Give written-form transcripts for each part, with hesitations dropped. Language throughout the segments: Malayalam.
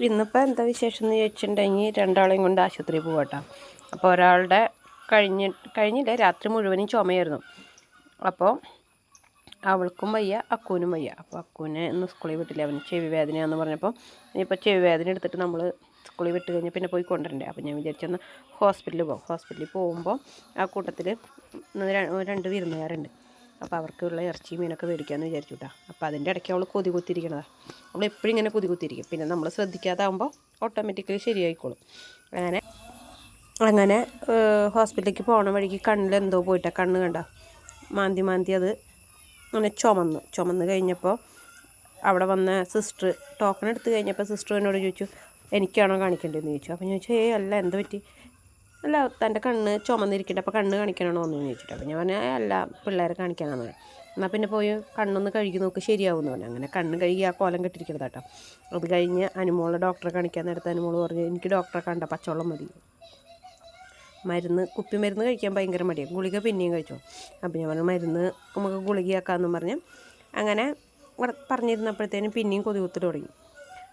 ഇന്നിപ്പോൾ എന്താ വിശേഷം എന്ന് ചോദിച്ചിട്ടുണ്ടെങ്കിൽ രണ്ടാളെയും കൊണ്ട് ആശുപത്രിയിൽ പോകട്ടോ. അപ്പോൾ ഒരാളുടെ കഴിഞ്ഞില്ല, രാത്രി മുഴുവനും ചുമയായിരുന്നു. അപ്പോൾ അവൾക്കും വയ്യ, അക്കൂനും വയ്യ. അപ്പോൾ അക്കൂനെ ഇന്ന് സ്കൂളിൽ വിട്ടില്ല, അവന് ചെവി വേദനയാണെന്ന് പറഞ്ഞപ്പോൾ ഇനിയിപ്പോൾ ചെവി വേദന എടുത്തിട്ട് നമ്മൾ സ്കൂളിൽ വിട്ട് കഴിഞ്ഞാൽ പിന്നെ പോയി കൊണ്ടുവരണ്ടേ. അപ്പോൾ ഞാൻ വിചാരിച്ചൊന്ന് ഹോസ്പിറ്റലിൽ പോകും. ഹോസ്പിറ്റലിൽ പോകുമ്പോൾ ആ കൂട്ടത്തിൽ 2 വിരുന്നുകാരുണ്ട്. അപ്പോൾ അവർക്കുള്ള ഇറച്ചി മീനൊക്കെ മേടിക്കാമെന്ന് വിചാരിച്ചു കേട്ടോ. അപ്പോൾ അതിൻ്റെ ഇടയ്ക്ക് അവൾ കൊതി കുത്തിയിരിക്കണതാണ്. അവൾ എപ്പോഴും ഇങ്ങനെ കൊതി കുത്തിയിരിക്കും. പിന്നെ നമ്മൾ ശ്രദ്ധിക്കാതാകുമ്പോൾ ഓട്ടോമാറ്റിക്കലി ശരിയായിക്കോളും. അങ്ങനെ ഹോസ്പിറ്റലിലേക്ക് പോകണ വഴിക്ക് കണ്ണിലെന്തോ പോയിട്ടാണ്, കണ്ണ് കണ്ട മാന്തി അത് അങ്ങനെ ചുമന്ന് കഴിഞ്ഞപ്പോൾ അവിടെ വന്ന സിസ്റ്റർ ടോക്കൺ എടുത്ത് കഴിഞ്ഞപ്പോൾ സിസ്റ്റർ എന്നോട് ചോദിച്ചു, എനിക്കാണോ കാണിക്കേണ്ടതെന്ന് ചോദിച്ചു. അപ്പോൾ ഞാൻ ചോദിച്ചു, അല്ല, എന്താ പറ്റി? അല്ല, തൻ്റെ കണ്ണ് ചുമന്നിരിക്കട്ടെ, അപ്പോൾ കണ്ണ് കാണിക്കണോ എന്ന് ചോദിച്ചിട്ട്. അപ്പോൾ ഞാൻ പറഞ്ഞാൽ അല്ല, പിള്ളേരെ കാണിക്കാനാണെന്ന് പറഞ്ഞു. എന്നാൽ പിന്നെ പോയി കണ്ണൊന്ന് കഴുകി നോക്ക്, ശരിയാവുമെന്ന് പറഞ്ഞു. അങ്ങനെ കണ്ണ് കഴുകി ആ കോലം കെട്ടിരിക്കുന്നത് കേട്ടോ. അത് കഴിഞ്ഞ് അനുമോളെ ഡോക്ടറെ കാണിക്കാൻ നേരത്തെ അനുമോൾ പറഞ്ഞു, എനിക്ക് ഡോക്ടറെ കണ്ട പച്ചവെള്ളം മതി, കുപ്പിമരുന്ന് കഴിക്കാൻ ഭയങ്കര മടിയാണ്, ഗുളിക പിന്നെയും കഴിച്ചോ. അപ്പോൾ ഞാൻ പറഞ്ഞു, മരുന്ന് നമുക്ക് ഗുളികയാക്കാമെന്ന് പറഞ്ഞ് അങ്ങനെ പറഞ്ഞിരുന്നപ്പോഴത്തേനും പിന്നെയും കൊതി കുത്തൽ തുടങ്ങി.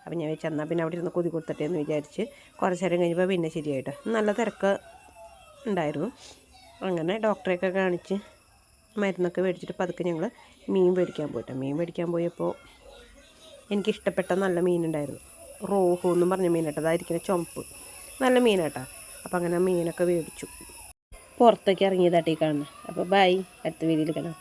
അപ്പോൾ ഞാൻ വെച്ചാൽ എന്നാൽ പിന്നെ അവിടെ ഇരുന്ന് കൊതി കൊടുത്തട്ടെ എന്ന് വിചാരിച്ച് കുറച്ച് നേരം കഴിഞ്ഞപ്പോൾ പിന്നെ ശരിയായിട്ട് നല്ല തിരക്ക് ഉണ്ടായിരുന്നു. അങ്ങനെ ഡോക്ടറെയൊക്കെ കാണിച്ച് മരുന്നൊക്കെ മേടിച്ചിട്ട് പതുക്കെ ഞങ്ങൾ മീൻ മേടിക്കാൻ പോയപ്പോൾ എനിക്കിഷ്ടപ്പെട്ട നല്ല മീനുണ്ടായിരുന്നു. റോഹു എന്നും പറഞ്ഞ മീനാട്ടോ, അതായിരിക്കുന്ന ചുമപ്പ് നല്ല മീനാട്ടോ. അപ്പോൾ അങ്ങനെ മീനൊക്കെ മേടിച്ചു പുറത്തേക്ക് ഇറങ്ങിയതാട്ടീ കാണുന്നത്. അപ്പോൾ ബൈ, അടുത്ത വീഡിയോയിൽ കാണാം.